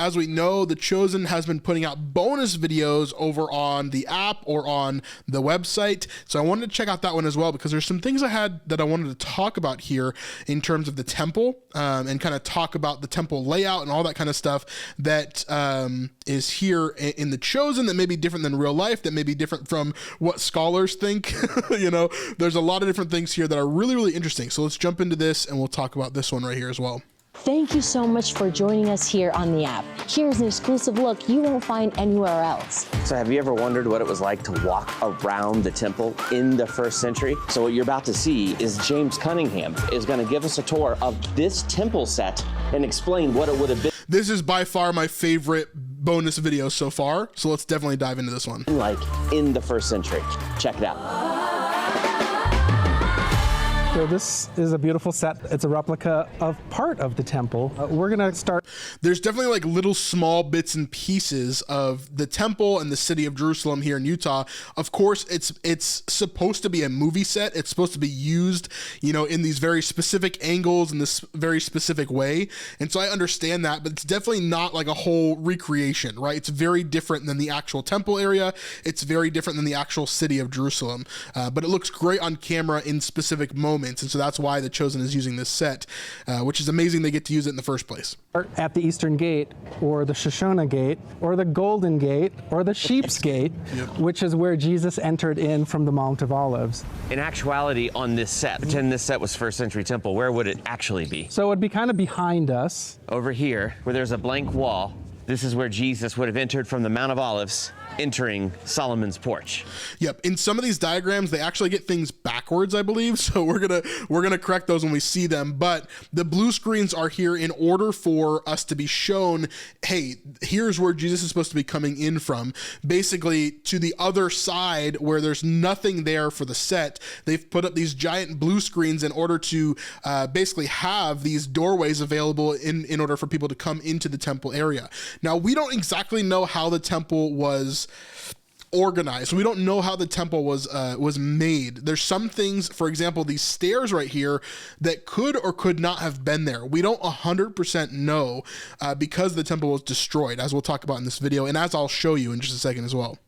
as we know, The Chosen has been putting out bonus videos over on the app or on the website. So I wanted to check out that one as well, because there's some things I had that I wanted to talk about here in terms of the temple, and kind of talk about the temple layout and all that kind of stuff that is here in The Chosen that may be different than real life, that may be different from what scholars think. You know, there's a lot of different things here that are really, really interesting. So let's jump into this and we'll talk about this one right here as well. Thank you so much for joining us here on the app. Here's an exclusive look you won't find anywhere else. So have you ever wondered what it was like to walk around the temple in the first century? So what you're about to see is James Cunningham is going to give us a tour of this temple set and explain what it would have been. This is by far my favorite bonus video so far, so let's definitely dive into this one. Like in the first century. Check it out. So this is a beautiful set. It's a replica of part of the temple. We're gonna start. There's definitely like little small bits and pieces of the temple and the city of Jerusalem here in Utah. Of course, it's supposed to be a movie set. It's supposed to be used, you know, in these very specific angles in this very specific way. And so I understand that, but it's definitely not like a whole recreation, right? It's very different than the actual temple area. It's very different than the actual city of Jerusalem. But it looks great on camera in specific moments. And so that's why The Chosen is using this set, which is amazing they get to use it in the first place. At the Eastern Gate, or the Shoshone Gate, or the Golden Gate, or the Sheep's Gate, which is where Jesus entered in from the Mount of Olives. In actuality, on this set, pretend this set was first century temple, where would it actually be? So it would be kind of behind us. Over here, where there's a blank wall, this is where Jesus would have entered from the Mount of Olives, entering Solomon's porch. Yep. In some of these diagrams, they actually get things backwards, I believe. So we're gonna correct those when we see them. But the blue screens are here in order for us to be shown, hey, here's where Jesus is supposed to be coming in from. Basically, to the other side where there's nothing there for the set, they've put up these giant blue screens in order to basically have these doorways available in order for people to come into the temple area. Now, we don't exactly know how the temple was organized. We don't know how the temple was made. There's some things, for example, these stairs right here that could or could not have been there. We don't 100% know because the temple was destroyed, as we'll talk about in this video, and as I'll show you in just a second as well.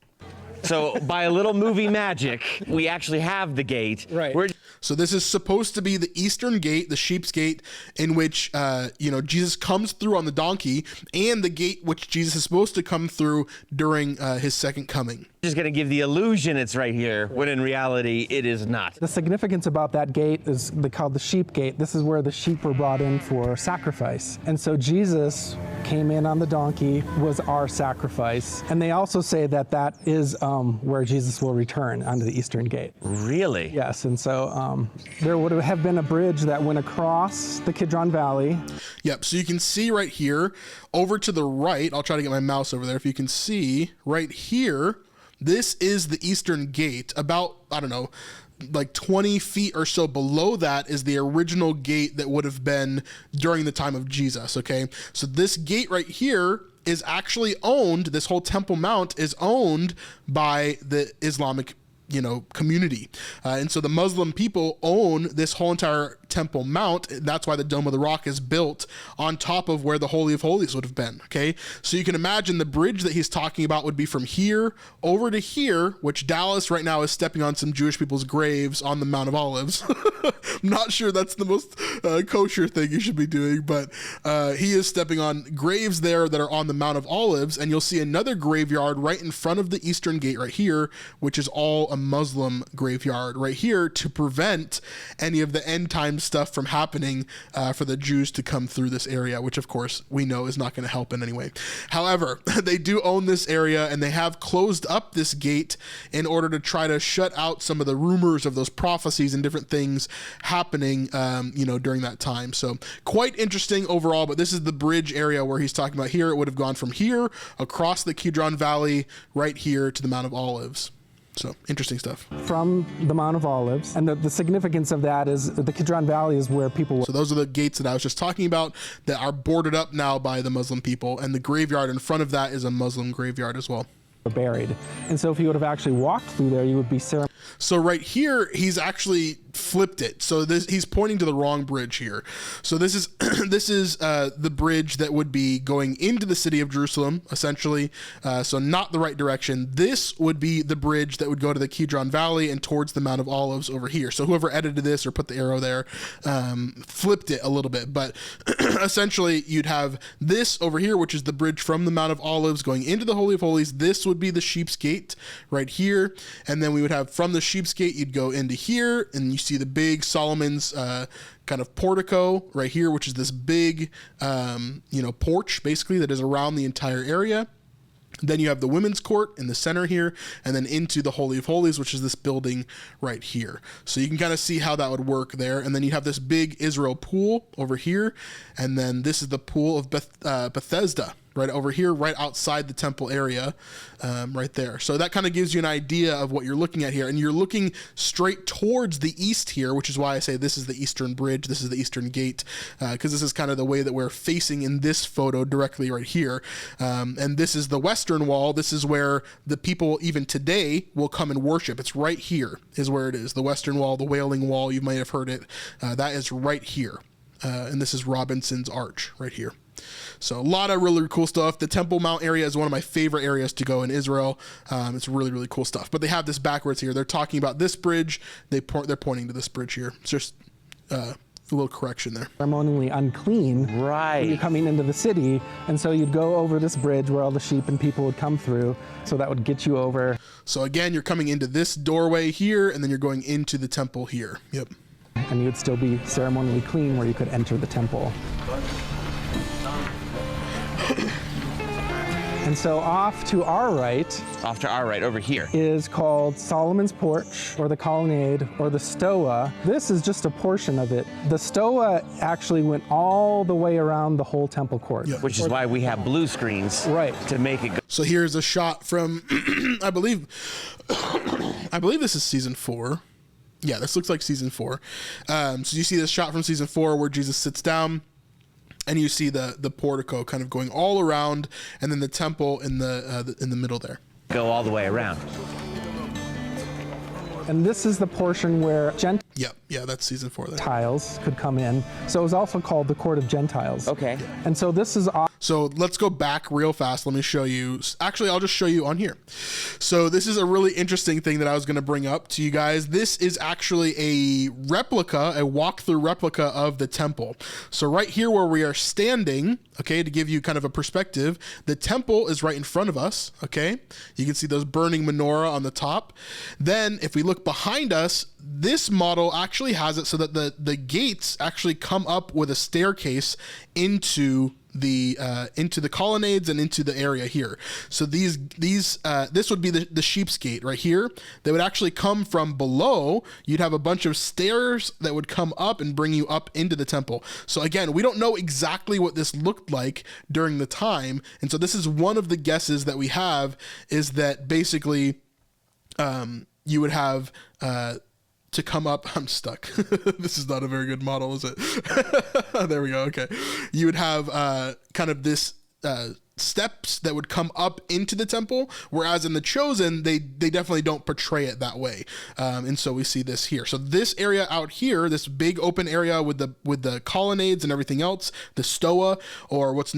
So by a little movie magic, we actually have the gate. Right. So this is supposed to be the Eastern Gate, the Sheep's Gate, in which, you know, Jesus comes through on the donkey, and the gate which Jesus is supposed to come through during his second coming. Just going to give the illusion it's right here, when in reality, it is not. The significance about that gate is called the Sheep Gate. This is where the sheep were brought in for sacrifice. And so Jesus came in on the donkey, was our sacrifice. And they also say that that is where Jesus will return onto the Eastern Gate. Really? Yes, and so there would have been a bridge that went across the Kidron Valley. Yep, so you can see right here, over to the right, I'll try to get my mouse over there. If you can see right here, this is the Eastern Gate. About, I don't know, like 20 feet or so below that is the original gate that would have been during the time of Jesus, okay? So this gate right here is actually owned, this whole Temple Mount is owned by the Islamic, you know, community. And so the Muslim people own this whole entire Temple Mount. That's why the Dome of the Rock is built on top of where the Holy of Holies would have been, okay? So you can imagine the bridge that he's talking about would be from here over to here, which Dallas right now is stepping on some Jewish people's graves on the Mount of Olives. I'm not sure that's the most kosher thing you should be doing, but he is stepping on graves there that are on the Mount of Olives, and you'll see another graveyard right in front of the Eastern Gate right here, which is all a Muslim graveyard right here to prevent any of the end time stuff from happening for the Jews to come through this area, which of course we know is not going to help in any way. However, they do own this area, and they have closed up this gate in order to try to shut out some of the rumors of those prophecies and different things happening, you know, during that time. So quite interesting overall, but this is the bridge area where he's talking about here. It would have gone from here across the Kidron Valley right here to the Mount of Olives. So interesting stuff. From the Mount of Olives. And the significance of that is the Kidron Valley is where people were. So those are the gates that I was just talking about that are boarded up now by the Muslim people. And the graveyard in front of that is a Muslim graveyard as well. Buried. And so if you would have actually walked through there, you would be So right here, he's actually flipped it. So he's pointing to the wrong bridge here. So this is the bridge that would be going into the city of Jerusalem, essentially. So not the right direction. This would be the bridge that would go to the Kidron Valley and towards the Mount of Olives over here. So whoever edited this or put the arrow there flipped it a little bit. But essentially, you'd have this over here, which is the bridge from the Mount of Olives going into the Holy of Holies. This would be the Sheep's Gate right here. And then we would have from the Sheep's Gate, you'd go into here, and you see the big Solomon's kind of portico right here, which is this big, porch basically that is around the entire area. Then you have the women's court in the center here, and then into the Holy of Holies, which is this building right here. So you can kind of see how that would work there. And then you have this big Israel pool over here. And then this is the pool of Bethesda right over here, right outside the temple area, right there. So that kind of gives you an idea of what you're looking at here. And you're looking straight towards the east here, which is why I say this is the eastern bridge. This is the eastern gate, because this is kind of the way that we're facing in this photo directly right here. And this is the western wall. This is where the people even today will come and worship. It's right here is where it is. The western wall, the Wailing Wall, you might have heard it. That is right here. And this is Robinson's Arch right here. So a lot of really cool stuff. The Temple Mount area is one of my favorite areas to go in Israel. It's really, really cool stuff. But they have this backwards here. They're talking about this bridge. They're pointing to this bridge here. It's just a little correction there. Ceremonially unclean. Right. When you're coming into the city. And so you'd go over this bridge where all the sheep and people would come through. So that would get you over. So again, you're coming into this doorway here, and then you're going into the temple here. Yep. And you'd still be ceremonially clean where you could enter the temple. And so off to our right over here, is called Solomon's Porch, or the Colonnade, or the Stoa. This is just a portion of it. The Stoa actually went all the way around the whole temple court. Yep. which is why we have blue screens, Right. to make it go. So here's a shot from, I believe this is season 4. Yeah, this looks like season 4. So you see this shot from season 4 where Jesus sits down, and you see the portico kind of going all around, and then the temple in the middle there. Go all the way around. And this is the portion where Yeah, that's season 4 there. Gentiles could come in. So it was also called the Court of Gentiles. Okay. And so this is So let's go back real fast. Let me show you. Actually, I'll just show you on here. So this is a really interesting thing that I was going to bring up to you guys. This is actually a walkthrough replica of the temple. So right here where we are standing, okay, to give you kind of a perspective, the temple is right in front of us, okay? You can see those burning menorah on the top. Then if we look behind us, this model actually has it so that the gates actually come up with a staircase into the colonnades and into the area here. So this would be the Sheep's Gate right here. They would actually come from below. You'd have a bunch of stairs that would come up and bring you up into the temple. So again, we don't know exactly what this looked like during the time. And so this is one of the guesses that we have, is that basically you would have to come up. I'm stuck. This is not a very good model, is it? There we go. Okay. You would have kind of this steps that would come up into the temple, whereas in the Chosen, they definitely don't portray it that way. And so we see this here. So this area out here, this big open area with the colonnades and everything else, the Stoa, or what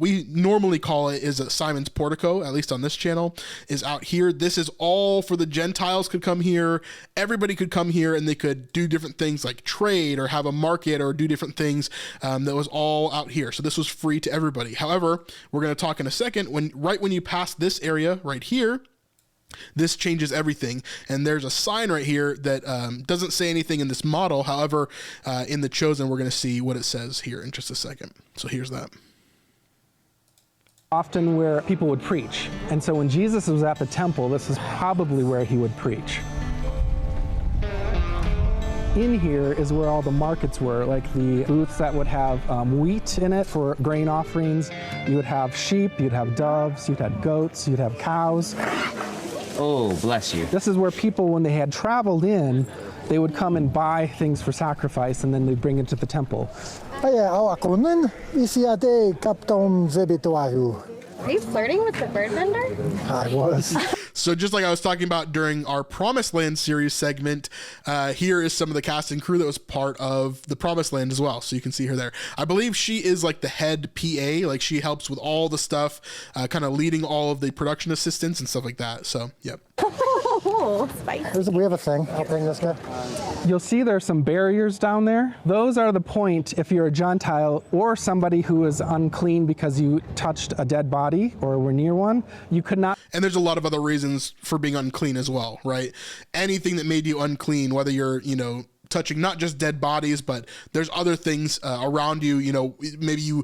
we normally call it is a Simon's Portico, at least on this channel, is out here. This is all for the Gentiles could come here. Everybody could come here and they could do different things like trade or have a market or do different things. That was all out here. So this was free to everybody. However, we're going to talk in a second, when you pass this area right here, this changes everything. And there's a sign right here that doesn't say anything in this model. However, in the Chosen, we're going to see what it says here in just a second. So here's that. often where people would preach. And so when Jesus was at the temple, this is probably where he would preach. In here is where all the markets were, like the booths that would have wheat in it for grain offerings. You would have sheep, you'd have doves, you'd have goats, you'd have cows. Oh, bless you. This is where people, when they had traveled in, they would come and buy things for sacrifice, and then they'd bring it to the temple. Are you flirting with the bird vendor? So So just like I was talking about during our Promised Land series segment, here is some of the cast and crew that was part of the Promised Land as well. So you can see her there. I believe she is like the head PA, like she helps with all the stuff, kind of leading all of the production assistants and stuff like that. So, yep. We have a thing. I'll bring this guy. You'll see there's some barriers down there. Those are the point if you're a Gentile or somebody who is unclean because you touched a dead body or were near one, you could not. And there's a lot of other reasons for being unclean as well, right? Anything that made you unclean, whether you're, touching not just dead bodies, but there's other things around you, maybe you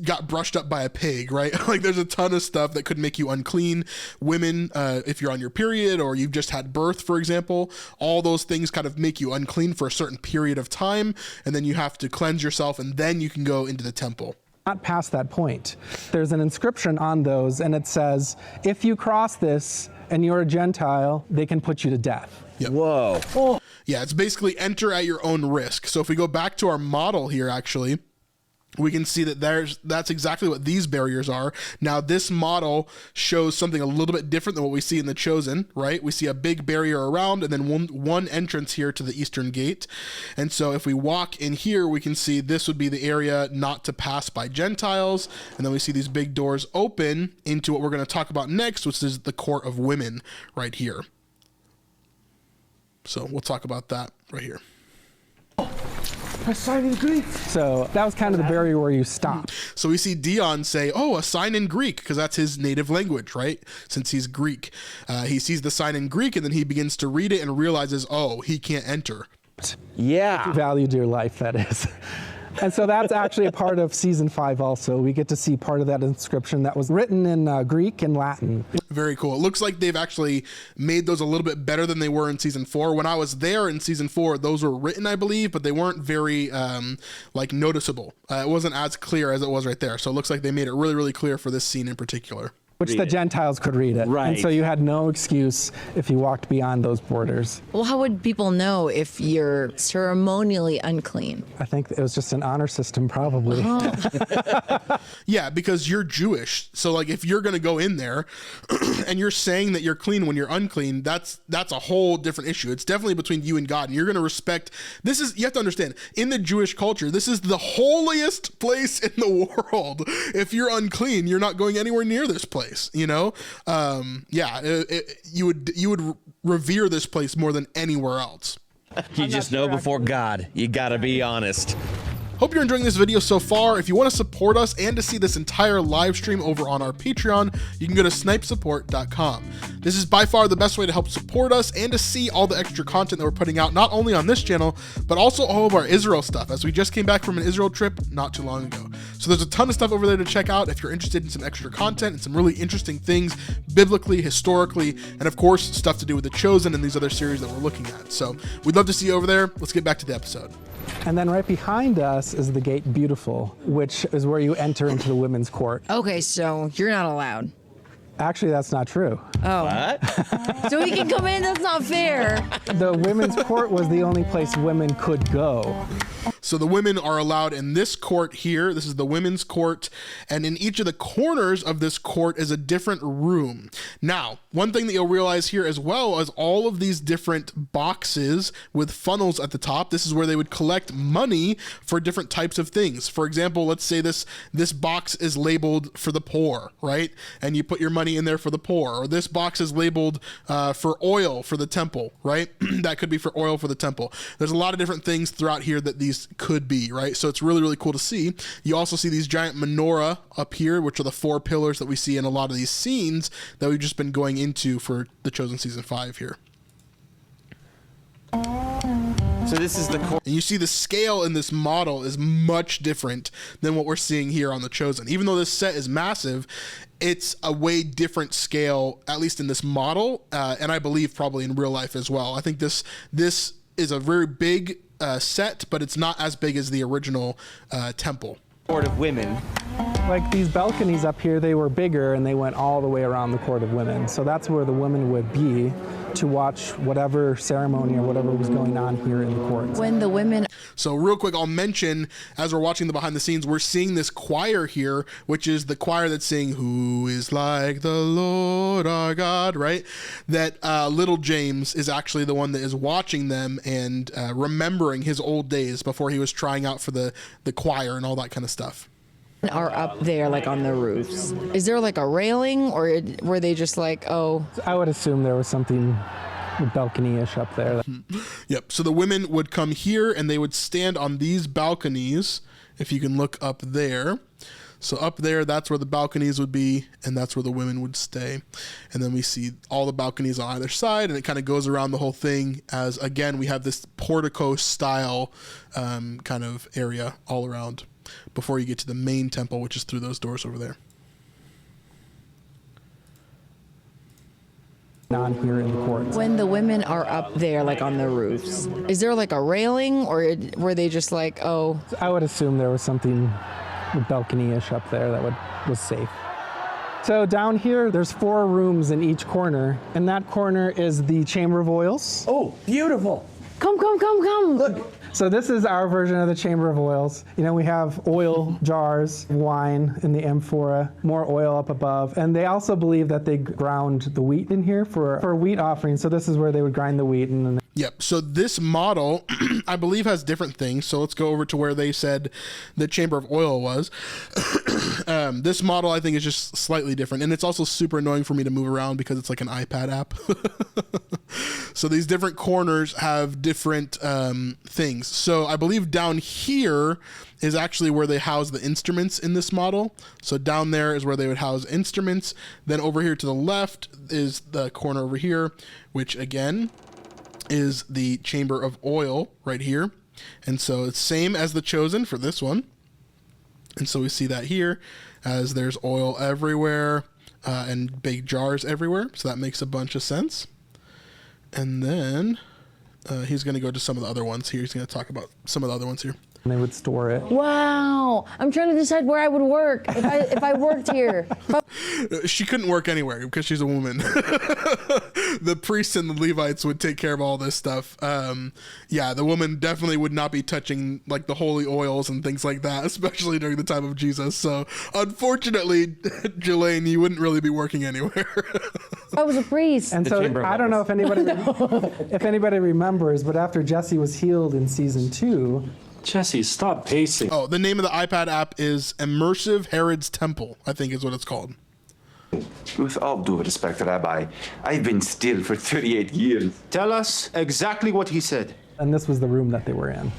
got brushed up by a pig, right? Like there's a ton of stuff that could make you unclean. Women, if you're on your period or you've just had birth, for example, all those things kind of make you unclean for a certain period of time, and then you have to cleanse yourself, and then you can go into the temple. Not past that point. There's an inscription on those, and it says, if you cross this and you're a Gentile, they can put you to death. Yep. Whoa. Oh. Yeah, it's basically enter at your own risk. So if we go back to our model here, actually, we can see that that's exactly what these barriers are. Now, this model shows something a little bit different than what we see in the Chosen, right? We see a big barrier around and then one entrance here to the eastern gate. And so if we walk in here, we can see this would be the area not to pass by Gentiles. And then we see these big doors open into what we're going to talk about next, which is the court of women right here. So we'll talk about that right here. A sign in Greek. So that was kind of the barrier where you stop. So we see Dion say, a sign in Greek, because that's his native language, right? Since he's Greek. He sees the sign in Greek, and then he begins to read it and realizes, he can't enter. Yeah. Value to your life, that is. And so that's actually a part of season 5 also. We get to see part of that inscription that was written in Greek and Latin. Very cool. It looks like they've actually made those a little bit better than they were in season 4. When I was there in season 4, those were written, I believe, but they weren't very noticeable. It wasn't as clear as it was right there. So it looks like they made it really, really clear for this scene in particular. Which the Gentiles could read it. Right. And so you had no excuse if you walked beyond those borders. Well, how would people know if you're ceremonially unclean? I think it was just an honor system, probably. Yeah, because you're Jewish. So like if you're going to go in there and you're saying that you're clean when you're unclean, that's a whole different issue. It's definitely between you and God. And you're going to respect, you have to understand, in the Jewish culture, this is the holiest place in the world. If you're unclean, you're not going anywhere near this place. You would revere this place more than anywhere else. You just know before God, you gotta be honest. Hope you're enjoying this video so far. If you want to support us and to see this entire live stream over on our Patreon, you can go to snipesupport.com. This is by far the best way to help support us and to see all the extra content that we're putting out, not only on this channel, but also all of our Israel stuff, as we just came back from an Israel trip not too long ago. So there's a ton of stuff over there to check out if you're interested in some extra content and some really interesting things, biblically, historically, and of course, stuff to do with The Chosen and these other series that we're looking at. So we'd love to see you over there. Let's get back to the episode. And then right behind us is the gate Beautiful, which is where you enter into the women's court. Okay, so you're not allowed. Actually, that's not true. Oh. What? So he can come in? That's not fair. The women's court was the only place women could go. So the women are allowed in this court here. This is the women's court. And in each of the corners of this court is a different room. Now, one thing that you'll realize here as well is all of these different boxes with funnels at the top. This is where they would collect money for different types of things. For example, let's say this box is labeled for the poor, right? And you put your money in there for the poor. Or this box is labeled for oil for the temple, right? That could be for oil for the temple. There's a lot of different things throughout here that these could be, right? So it's really, really cool to see. You also see these giant menorah up here, which are the 4 pillars that we see in a lot of these scenes that we've just been going into for The Chosen Season 5 here. So this is the core. And you see the scale in this model is much different than what we're seeing here on The Chosen. Even though this set is massive, it's a way different scale, at least in this model, and I believe probably in real life as well. I think this is a very big set, but it's not as big as the original temple. Court of women. Like these balconies up here, they were bigger and they went all the way around the court of women. So that's where the women would be to watch whatever ceremony or whatever was going on here in the court. When the women So real quick, I'll mention, as we're watching the behind the scenes, we're seeing this choir here, which is the choir that's saying, "Who is like the Lord our God," right? That little James is actually the one that is watching them and remembering his old days before he was trying out for the choir and all that kind of stuff. are up there, like on the roofs. Is there like a railing, or were they just like, oh? I would assume there was something balcony-ish up there. Yep. So the women would come here and they would stand on these balconies. If you can look up there. So up there, that's where the balconies would be, and that's where the women would stay. And then we see all the balconies on either side, and it kind of goes around the whole thing as, again, we have this portico-style kind of area all around before you get to the main temple, which is through those doors over there. On here in the courts. When the women are up there, like on the roofs, is there like a railing, or were they just like, oh? I would assume there was something balcony-ish up there that was safe. So down here, there's 4 rooms in each corner, and that corner is the Chamber of Oils. Oh, beautiful. Come. Look. So this is our version of the Chamber of Oils. You know, we have oil jars, wine in the amphora, more oil up above. And they also believe that they ground the wheat in here for a wheat offering. So this is where they would grind the wheat. And then Yep. So this model, I believe, has different things. So let's go over to where they said the Chamber of Oil was. This model, I think, is just slightly different. And it's also super annoying for me to move around because it's like an iPad app. So these different corners have different things. So I believe down here is actually where they house the instruments in this model. So down there is where they would house instruments. Then over here to the left is the corner over here, which again is the Chamber of Oil right here. And so it's same as the Chosen for this one. And so we see that here as there's oil everywhere and big jars everywhere. So that makes a bunch of sense. And then he's going to go to some of the other ones here. He's going to talk about some of the other ones here. they would store it. Wow. I'm trying to decide where I would work if I worked here. She couldn't work anywhere because she's a woman. The priests and the Levites would take care of all this stuff. Yeah, the woman definitely would not be touching like the holy oils and things like that, especially during the time of Jesus. So unfortunately, Jelaine, you wouldn't really be working anywhere. I was a priest. And so I don't know if anybody remembers, but after Jesse was healed in season 2, Jesse, stop pacing. Oh, the name of the iPad app is Immersive Herod's Temple, I think is what it's called. With all due respect, Rabbi, I've been still for 38 years. Tell us exactly what he said. and this was the room that they were in.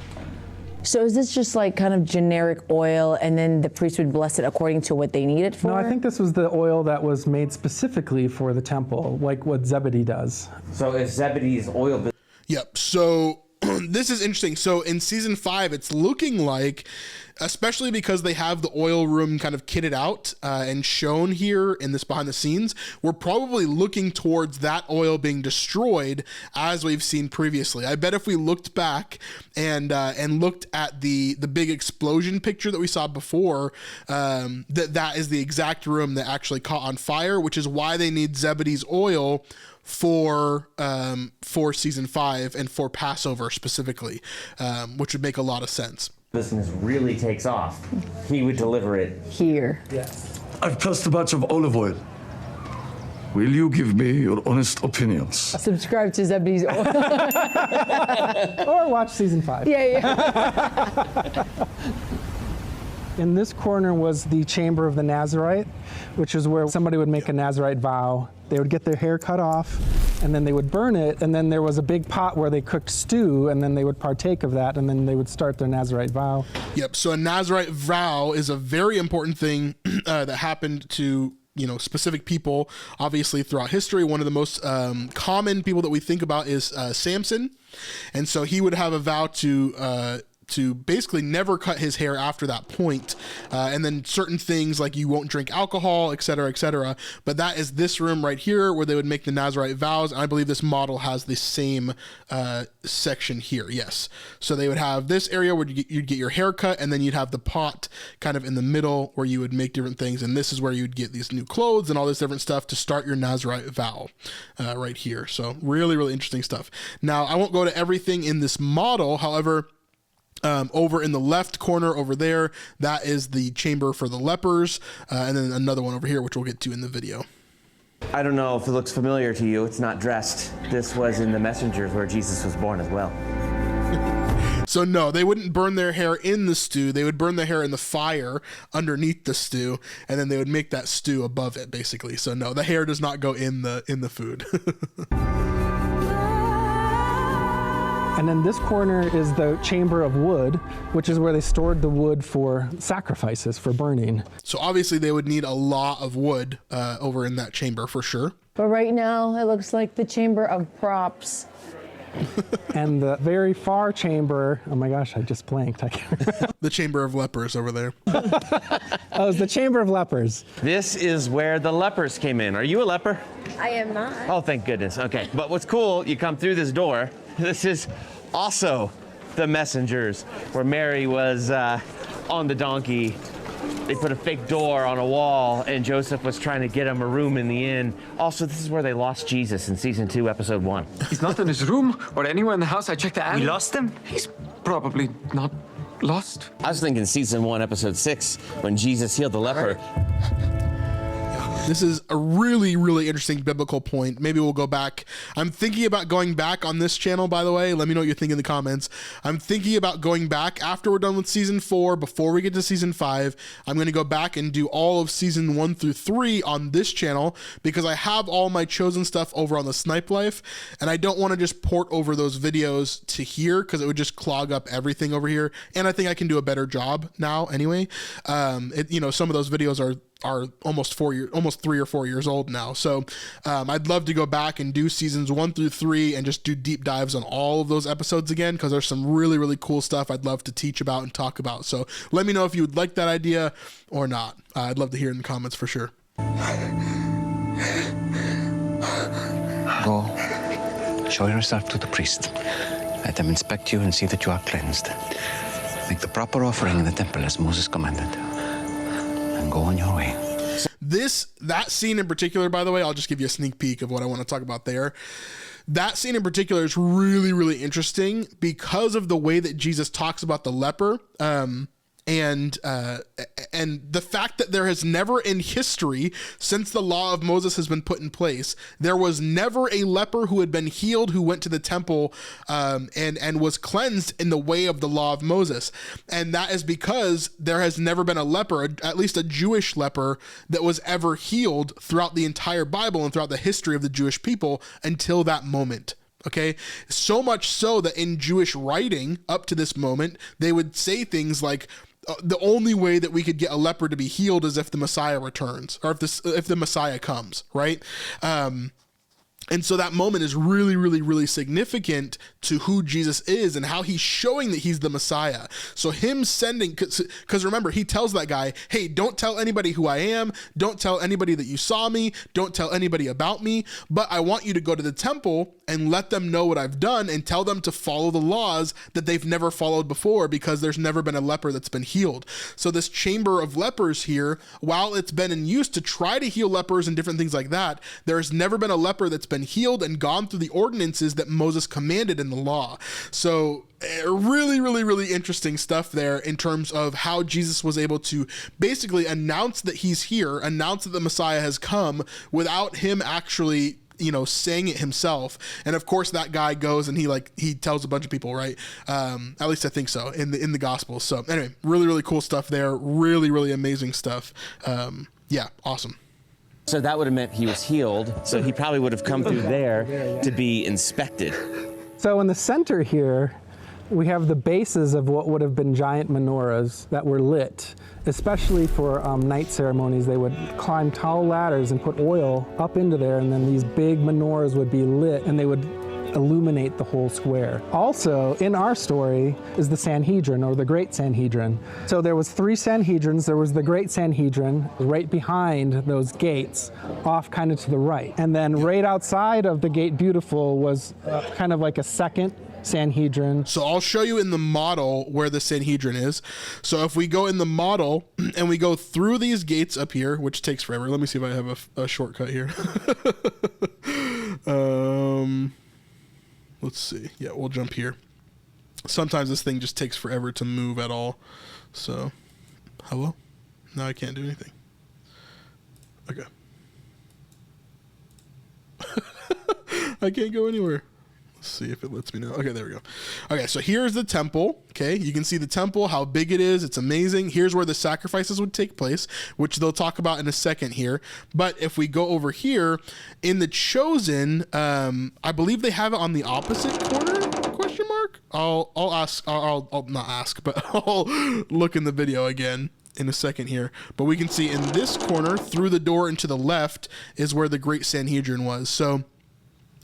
So is this just like kind of generic oil and then the priest would bless it according to what they need it for? No, I think this was the oil that was made specifically for the temple, like what Zebedee does. So if Zebedee's oil... Yep. So this is interesting. So in season 5, it's looking like, especially because they have the oil room kind of kitted out and shown here in this behind the scenes, we're probably looking towards that oil being destroyed as we've seen previously. I bet if we looked back and looked at the big explosion picture that we saw before, that is the exact room that actually caught on fire, which is why they need Zebedee's oil for season 5 and for Passover specifically, which would make a lot of sense. Business really takes off, he would deliver it Here. Yes. I've pressed a batch of olive oil. Will you give me your honest opinions? Subscribe to Zebedee's oil. Or watch season 5. Yeah. In this corner was the chamber of the Nazarite, which is where somebody would make a Nazarite vow. They would get their hair cut off, and then they would burn it, and then there was a big pot where they cooked stew, and then they would partake of that, and then they would start their Nazarite vow. Yep. So a Nazarite vow is a very important thing that happened to specific people, obviously throughout history. One of the most common people that we think about is Samson, and so he would have a vow to basically never cut his hair after that point. And then certain things like you won't drink alcohol, et cetera, et cetera. But that is this room right here where they would make the Nazirite vows. And I believe this model has the same section here. Yes. So they would have this area where you'd get your hair cut, and then you'd have the pot kind of in the middle where you would make different things. And this is where you'd get these new clothes and all this different stuff to start your Nazirite vow right here. So really, really interesting stuff. Now, I won't go to everything in this model. However, over in the left corner over there, that is the chamber for the lepers, and then another one over here, which we'll get to in the video. I don't know if it looks familiar to you. It's not dressed. This was in the messengers where Jesus was born as well. So no, they wouldn't burn their hair in the stew. They would burn their hair in the fire underneath the stew, and then they would make that stew above it, basically. So no, the hair does not go in the food. And then this corner is the chamber of wood, which is where they stored the wood for sacrifices, for burning. So obviously they would need a lot of wood over in that chamber for sure. But right now, it looks like the chamber of props. And the very far chamber, oh my gosh, I just blanked. I can't remember. The chamber of lepers over there. Oh, it's the chamber of lepers. This is where the lepers came in. Are you a leper? I am not. Oh, thank goodness. Okay. But what's cool, you come through this door. This is also the messengers where Mary was on the donkey. They put a fake door on a wall, and Joseph was trying to get him a room in the inn. Also, this is where they lost Jesus in season 2, episode 1. He's not in his room or anywhere in the house. I checked the alley. We lost him? He's probably not lost. I was thinking season 1, episode 6, when Jesus healed the leper. This is a really, really interesting biblical point. Maybe we'll go back. I'm thinking about going back on this channel, by the way. Let me know what you think in the comments. I'm thinking about going back after we're done with season 4, before we get to season 5. I'm going to go back and do all of season 1 through 3 on this channel, because I have all my chosen stuff over on the Snipe Life, and I don't want to just port over those videos to here, because it would just clog up everything over here. And I think I can do a better job now anyway. Some of those videos are almost 3 or 4 years old now. So I'd love to go back and do seasons 1 through 3 and just do deep dives on all of those episodes again, because there's some really, really cool stuff I'd love to teach about and talk about. So let me know if you would like that idea or not. I'd love to hear it in the comments for sure. Go, show yourself to the priest. Let them inspect you and see that you are cleansed. Make the proper offering in the temple as Moses commanded. And go on your way. That scene in particular, by the way, I'll just give you a sneak peek of what I want to talk about there. That scene in particular is really, really interesting because of the way that Jesus talks about the leper. And the fact that there has never in history, since the law of Moses has been put in place, there was never a leper who had been healed who went to the temple and was cleansed in the way of the law of Moses. And that is because there has never been a leper, at least a Jewish leper, that was ever healed throughout the entire Bible and throughout the history of the Jewish people until that moment. Okay, so much so that in Jewish writing up to this moment, they would say things like, the only way that we could get a leper to be healed is if the Messiah returns, or if the Messiah comes, right? And so that moment is really, really, really significant to who Jesus is and how he's showing that he's the Messiah. So him sending, because remember, he tells that guy, hey, don't tell anybody who I am. Don't tell anybody that you saw me. Don't tell anybody about me. But I want you to go to the temple and let them know what I've done and tell them to follow the laws that they've never followed before, because there's never been a leper that's been healed. So this chamber of lepers here, while it's been in use to try to heal lepers and different things like that, there's never been a leper that's been healed and gone through the ordinances that Moses commanded in the law. So really, really, really interesting stuff there in terms of how Jesus was able to basically announce that he's here, announce that the Messiah has come without him actually saying it himself. And of course that guy goes and he tells a bunch of people, right? At least I think so in the Gospels. So anyway, really, really cool stuff there. Really, really amazing stuff. Yeah, awesome. So that would have meant he was healed. So he probably would have come through there to be inspected. So in the center here, we have the bases of what would have been giant menorahs that were lit, especially for night ceremonies. They would climb tall ladders and put oil up into there, and then these big menorahs would be lit, and they would illuminate the whole square. Also, in our story is the Sanhedrin, or the Great Sanhedrin. So there was 3 Sanhedrins. There was the Great Sanhedrin right behind those gates, off kind of to the right. And then right outside of the Gate Beautiful was kind of like a second Sanhedrin. So I'll show you in the model where the Sanhedrin is. So if we go in the model and we go through these gates up here, which takes forever. Let me see if I have a shortcut here. Let's see. Yeah, we'll jump here. Sometimes this thing just takes forever to move at all. So, hello? Now I can't do anything. Okay. I can't go anywhere. Let's see if it lets me know. Okay, there we go. Okay, so here's the temple. Okay, you can see the temple, how big it is. It's amazing. Here's where the sacrifices would take place, which they'll talk about in a second here. But if we go over here in the Chosen, I believe they have it on the opposite corner? Question mark. I'll ask. I'll not ask, but I'll look in the video again in a second here. But we can see in this corner through the door and to the left is where the Great Sanhedrin was. So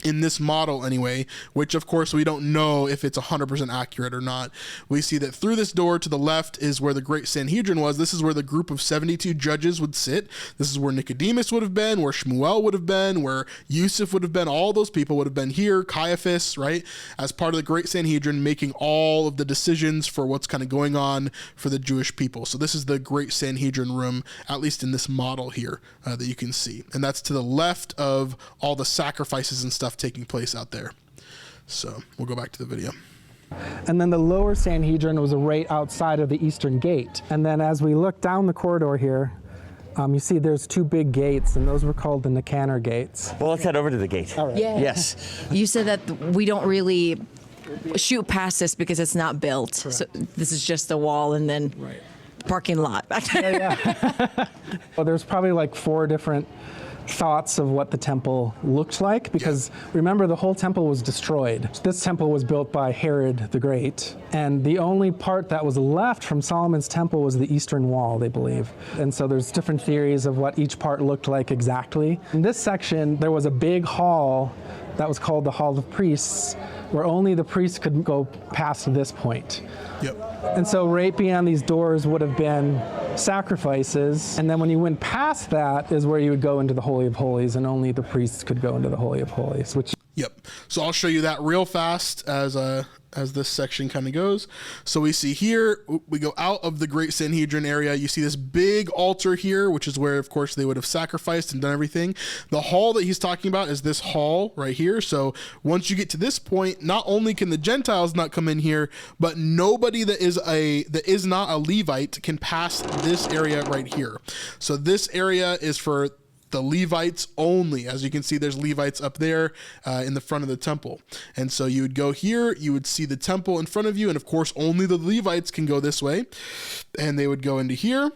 in this model anyway, which of course we don't know if it's 100% accurate or not, we see that through this door to the left is where the Great Sanhedrin was. This is where the group of 72 judges would sit. This is where Nicodemus would have been, where Shmuel would have been, where Yusuf would have been. All those people would have been here. Caiaphas, right, as part of the Great Sanhedrin, making all of the decisions for what's kind of going on for the Jewish people. So this is the Great Sanhedrin room, at least in this model here that you can see. And that's to the left of all the sacrifices and stuff taking place out there. So we'll go back to the video. And then the lower Sanhedrin was right outside of the eastern gate. And then as we look down the corridor here, you see there's 2 big gates, and those were called the Nicanor gates. Well, let's head over to the gate. All right. Yeah. Yes. You said that we don't really shoot past this because it's not built. Correct. So this is just a wall and then parking lot. Well, there's probably like 4 different thoughts of what the temple looked like, because remember, the whole temple was destroyed. This temple was built by Herod the Great, and the only part that was left from Solomon's temple was the eastern wall, they believe. And so there's different theories of what each part looked like exactly. In this section, there was a big hall that was called the Hall of Priests, where only the priests could go past this point. And so right beyond these doors would have been sacrifices, and then when you went past that is where you would go into the Holy of Holies, and only the priests could go into the Holy of Holies, which... So I'll show you that real fast as this section kind of goes. So we see here, we go out of the Great Sanhedrin area. You see this big altar here, which is where, of course, they would have sacrificed and done everything. The hall that he's talking about is this hall right here. So once you get to this point, not only can the Gentiles not come in here, but nobody that is not a Levite can pass this area right here. So this area is for the Levites only. As you can see, there's Levites up there in the front of the temple. And so you would go here, you would see the temple in front of you, and of course only the Levites can go this way. And they would go into here,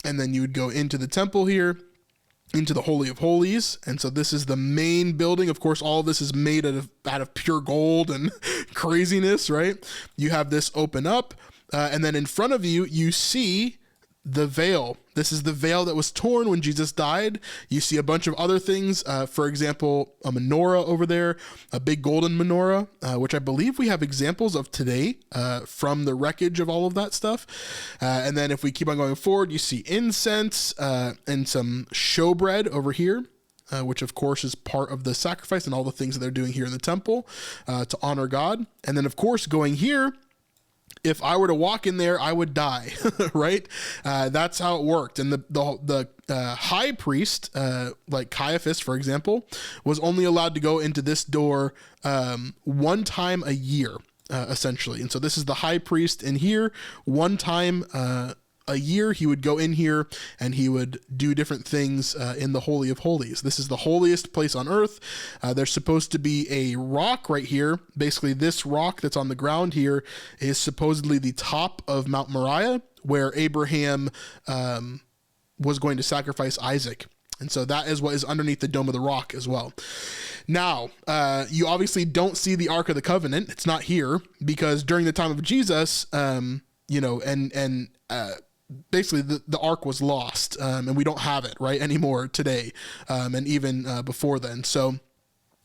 and then you would go into the temple here, into the Holy of Holies. And so this is the main building. Of course, all of this is made out of pure gold and craziness, right? You have this open up, and then in front of you, you see the veil. This is the veil that was torn when Jesus died. You see a bunch of other things. For example, a menorah over there, a big golden menorah, which I believe we have examples of today from the wreckage of all of that stuff. And then if we keep on going forward, you see incense and some showbread over here. Which of course is part of the sacrifice and all the things that they're doing here in the temple to honor God. And then of course going here, if I were to walk in there, I would die, right? That's how it worked. And the high priest, like Caiaphas, for example, was only allowed to go into this door 1 time a year, essentially. And so this is the high priest in here 1 time a year. He would go in here and he would do different things in the Holy of Holies. This is the holiest place on earth. There's supposed to be a rock right here. Basically, this rock that's on the ground here is supposedly the top of Mount Moriah, where Abraham was going to sacrifice Isaac. And so that is what is underneath the Dome of the Rock as well. Now, you obviously don't see the Ark of the Covenant. It's not here because during the time of Jesus, basically the ark was lost, and we don't have it right anymore today, and even before then. So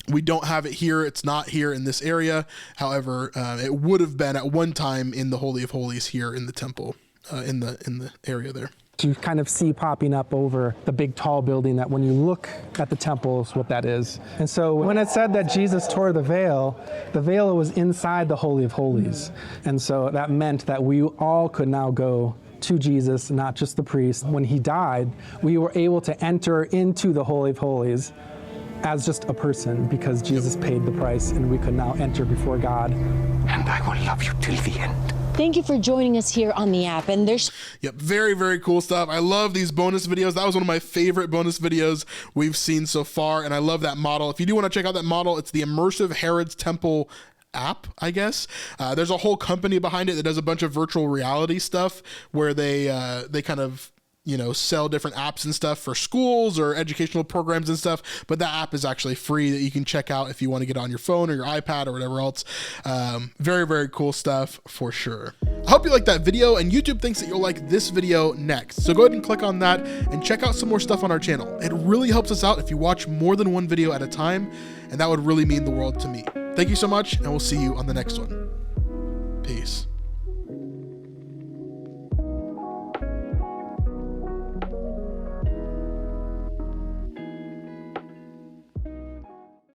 We don't have it here. It's not here in this area. However, it would have been at one time in the Holy of Holies here in the temple, in the area there. You kind of see popping up over the big tall building that when you look at the temple is what that is. And so when it said that Jesus tore the veil was inside the Holy of Holies. And so that meant that we all could now go to Jesus, not just the priest. When he died, we were able to enter into the Holy of Holies as just a person because Jesus paid the price and we could now enter before God. And I will love you till the end. Thank you for joining us here on the app. And there's Very, very cool stuff. I love these bonus videos. That was one of my favorite bonus videos we've seen so far. And I love that model. If you do want to check out that model, it's the Immersive Herod's Temple app, I guess. There's a whole company behind it that does a bunch of virtual reality stuff where they kind of, sell different apps and stuff for schools or educational programs and stuff. But that app is actually free that you can check out if you want to get on your phone or your iPad or whatever else. Very, very cool stuff for sure. I hope you liked that video, and YouTube thinks that you'll like this video next. So go ahead and click on that and check out some more stuff on our channel. It really helps us out if you watch more than one video at a time, and that would really mean the world to me. Thank you so much, and we'll see you on the next one. Peace.